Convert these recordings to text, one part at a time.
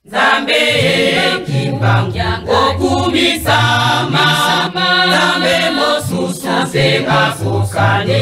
Nzambe kimbangu okubisama Nzambe mosusu sebafukane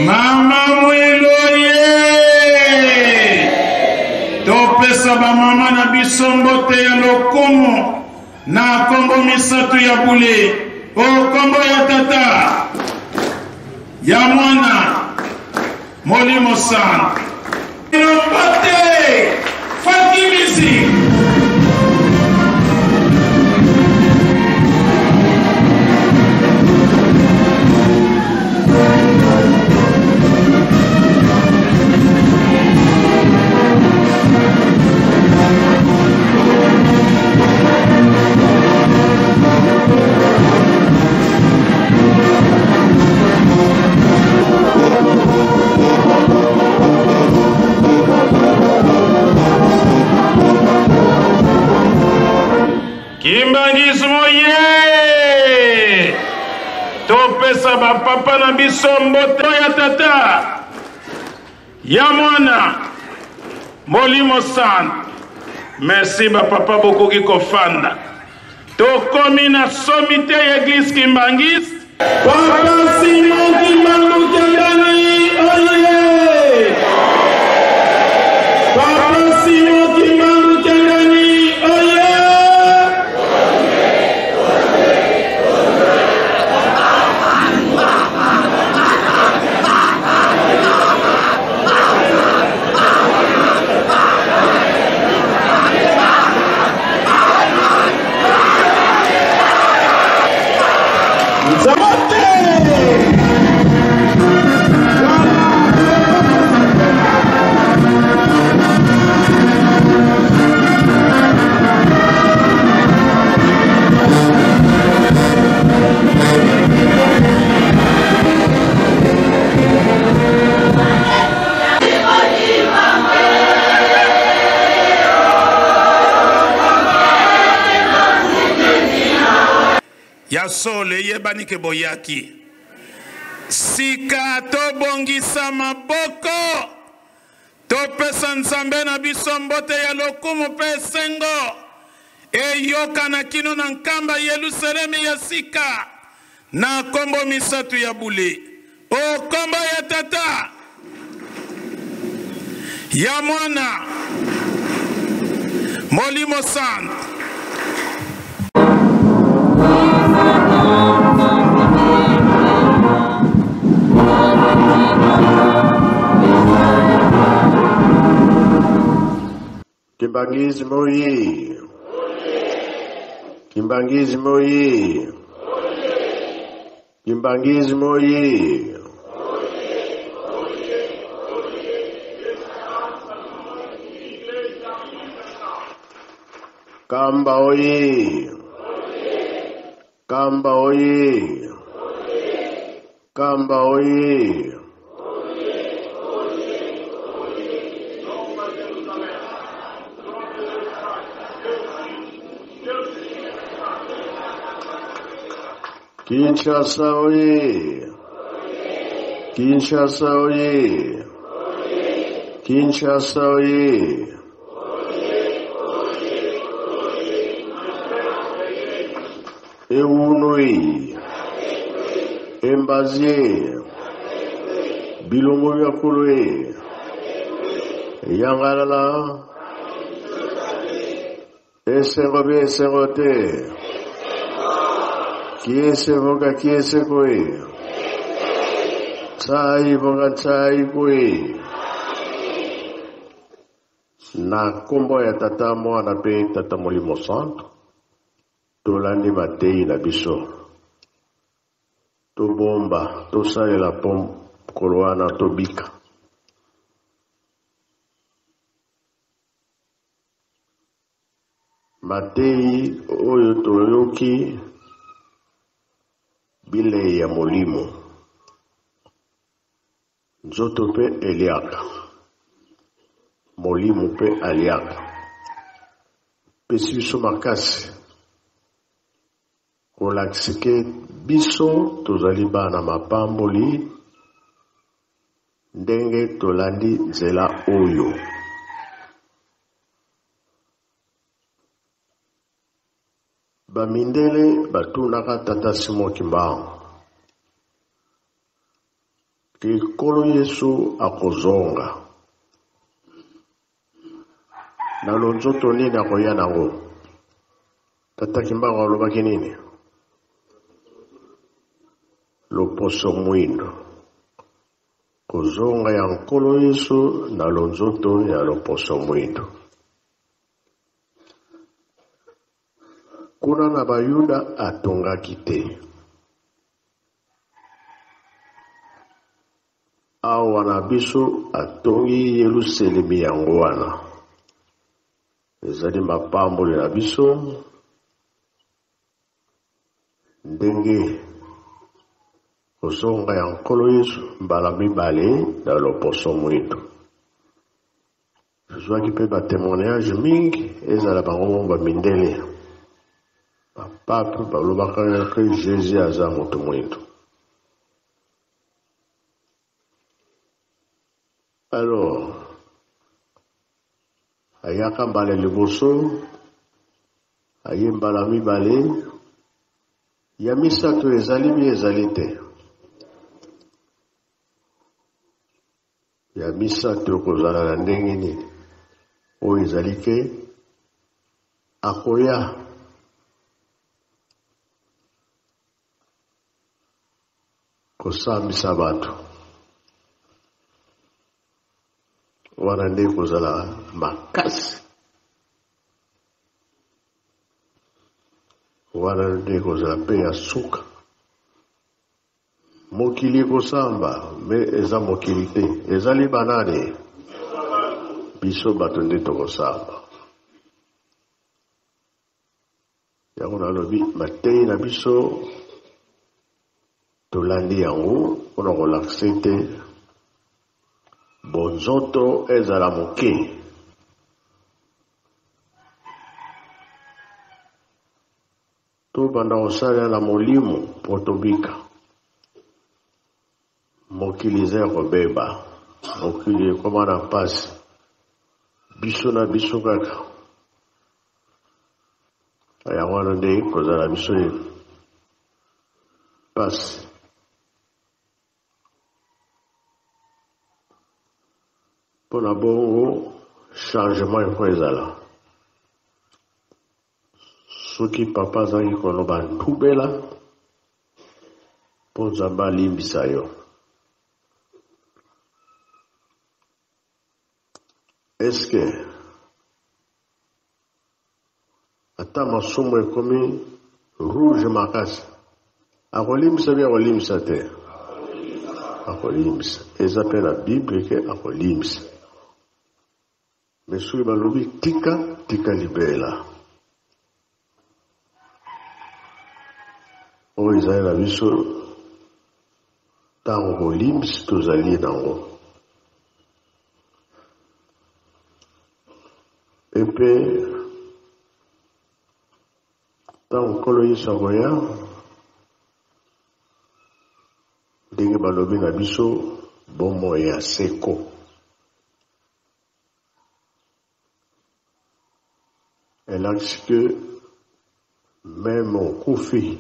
Mama mweloye topesa ba mama na bisombote ya lokumu na kombo misatu ya bule o kombo ya tata ya mwana Molimo sana inopote fakimisi Kimbangismo ye topesa ba papa na biso mbote ya tata ya mwana Molimo sana. Merci ba papa bokoki kofanda tokomi na somite ya Eglise Kimbangis Papa Simon Kimbangu Kendani oye Papa Simon Kimbangu Kendani oye ya sole yebani ke boyaki sika tobongisa maboko topesa Nzambe na biso mbote ya lokumu pe sengo eyoka na kino na nkamba Yerusalemu ya sika na kombo misatu ya bule o kombo ya tata ya mwana Molimo sana Kimbangizi moyi Kimbangizi moyi Kimbangizi moyi Kamba oyi Kamba oyi Kamba oyi Kinshasa oye Kinshasa oye Kinshasa oye Eunoi Embazie Bilongo ya Koloe Yangalala Eserobe Eserote Kiese voga kiese koe Tsai voga tsai koe Na kombo ya tata mwana pe tata Molimo Santo Tolandi matei na biso To bomba To sale la pom Koloana to bika Matei oyo toyoki bile ya Molimo nzoto pe eliaka Molimo pe aliaka pesi biso makasi kolakisa ke biso tozali bana mapamboli ndenge tolandi nzela oyo. Bamindele batunaka tata Simon Kimbangu ke Nkolo Yesu akozonga na lonzoto nini akoya nango. Tata Kimbangu alobaki nini? Loposo mwindo, kozonga ya Nkolo Yesu na lonzoto ya loposo mwindo. Kuna na Bayuda atongaki te. Awa na biso atongi Yerusalemi yango wana. Ezali mapamboli na biso ndenge kozonga ya Nkolo Yesu mbala mibale na loposo mwindo. Zwaki pe ba témoignage mingi ezala bango bamindele. Pape balobaka ke Jésus aza moto mwindo. Alors, ayaka mbala liboso, aye mbala mibale, ya misato ezali te. Ya misato kozala na ndenge nini oyo ezali ke akoya kosambisa bato. Wana nde kozala makasi. Wana nde kozala pe ya suka. Mokili kosamba, me eza mokili te. Ezali banane. Biso bato nde tokosamba. Yango nalobi, matei na biso tolandi yango mpona kolakisa te bonzoto ezala moke. Tobanda kosalela na molimo mpo tobika. Mokili eza kobeba, mokili ekoma na mpasi. Biso na biso kaka. Yango wana nde kozala biso mpasi. Pona bongo changement eko ezala. Soki papa azaki koloba ntubela mpo Nzambe alimbisa yo. Eske ata masumu ekomi rouge makasi akolimbisa bi akolimbisa te? Akolimbisa. Eza pe na Bible ke akolimbisa. Mesuri balobi tika libela. Oyo ezali na biso ntango kolimbisi tozali nango. Epe ntango Nkolo Yesu akoya ndenge balobi na biso bomo ya seko. Elakisi ke même okufi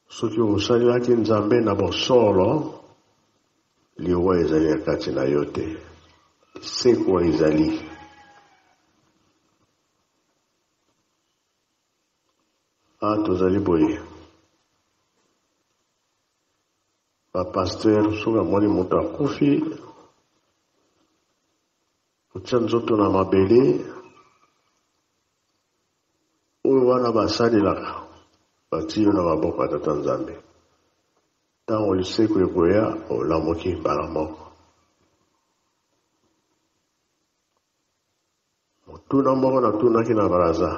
soki osalelaki Nzambe na bosolo liwa ezali na kati na yo te. Seko ezali. Tozali boye. Bapaster soki amoni moto akufi otya nzoto na mabele oyo wana basalelaka batiyo na maboko ya Tata Nzambe. Ntango liseko ekoya olamoki mbala moko. Motuna moko natunaki na baraza.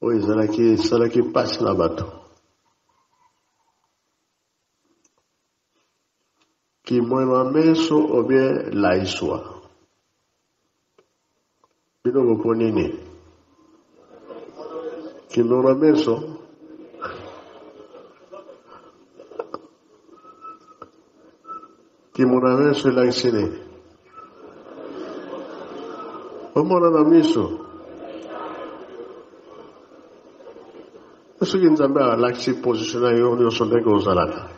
Oyo esalaki pasi na bato. Kimona meso ou bien laiswa. Bino boponini. Kimona meso. Kimona meso laisine. Omona na miso. Est-ce que Nzambe a l'accès positionnel au niveau de son salaka?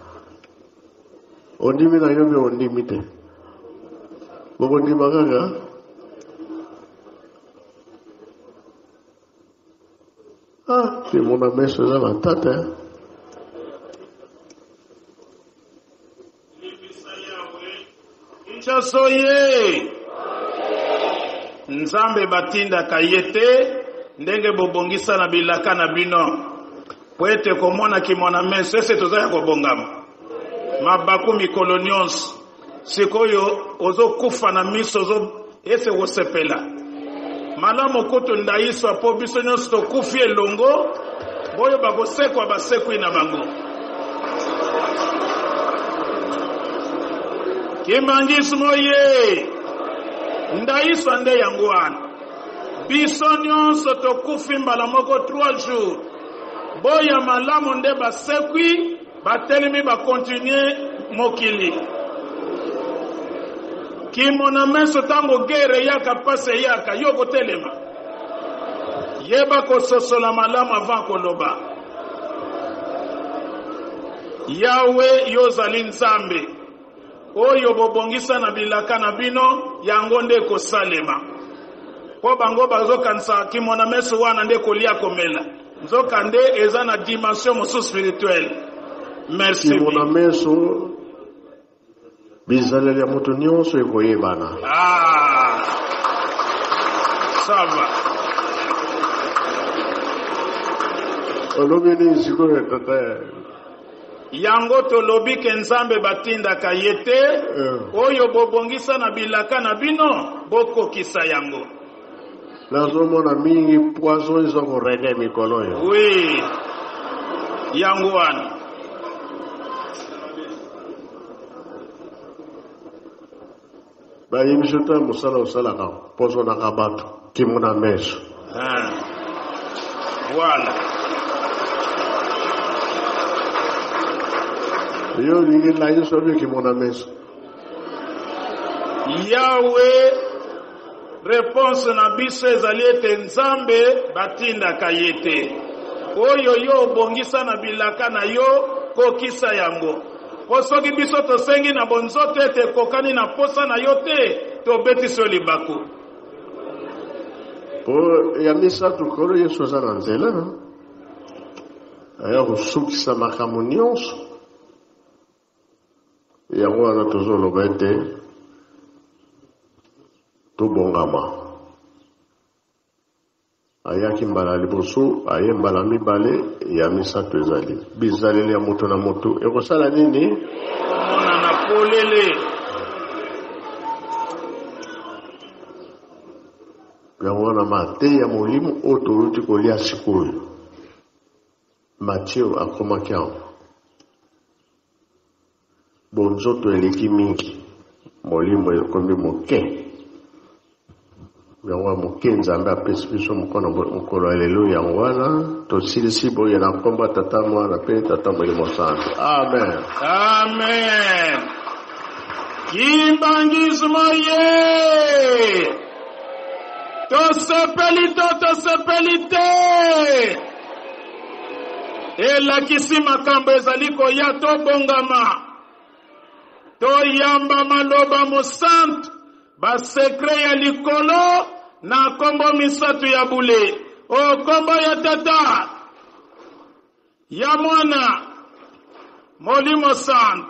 On dit mais on dit mité. Bon dit magaga. Ah, c'est mon ami sur la tête. Chasoye. Nzambe batinda kayete ndenge bobongisa na bilaka na bino. Poete komona kimona meso ese tozaya kobongama. Mabaku mikolo nyonso sikoyo ozokufa na miso ese wosepela. Malamu kutu ndaiso apo biso nyonso tokufi elongo boyo bakosekwa basekwi na bango. Kimangismo ye ndaiso nde yango wana. Biso nyonso tokufi mbala moko 3 jours. Boya malamu nde basekwi batelemi bakontinue mokili. Kimona meso tango gere yaka pase yaka yoko telema. Yeba kososola malamu avant koloba. Yawe yozali Nzambe. Oyo bobongisa na bilaka na bino yango nde kosalema. Po bango bazokanisa kimona meso wana nde kolia komela. Nzoka nde eza na dimension mosu spirituelle. Merci. Kimona meso bizaleli ya moto nyonso ekoyebana. Ah, ça va. Olobeli sikoyo tata. Yango tolobi ke Nzambe batinda kayete oyo bobongisa na bilaka na bino bokokisa yango. Nazomona mingi poison izo korege mikolo yo. Oui. Yango wana. Ba yimishota musala usala ka pozo na kabatu kimona meso. Voilà. Yo lingi la yeso bi kimona meso. Yahweh réponse na biso ezali ete Nzambe batinda kayete. Oyo yo bongisa na bilaka na yo kokisa yango. Posoki biso tosengi na bonzote ete kokani na posa na yo te tobeti so libaku. Po ya misa tukolo yeso za na nzela. Aya kusukisa makambo nyonso. Yango wana tozoloba ete tobongama. Ayaki mbala liboso aye mbala mibale ya misato ezali bizaleli ya moto na moto ekosala nini komona na polele yango na mate ya molimo oyo toluti kolia sikoyo. Mathieu akomaki yango bonzoto eleki mingi molimo ekomi moke. Yango moke Nzambe apesi biso mokolo lelo yango wana tosilisi boye na komba tata mwana pe tata molimo santo. Amen. Amen. Kimbangismo ye. Tosepelite. Elakisi makambo ezali koya tobongama. Toyamba maloba mosantu basekre ya likolo na kombo misatu ya bule. O kombo ya tata ya mwana molimo santu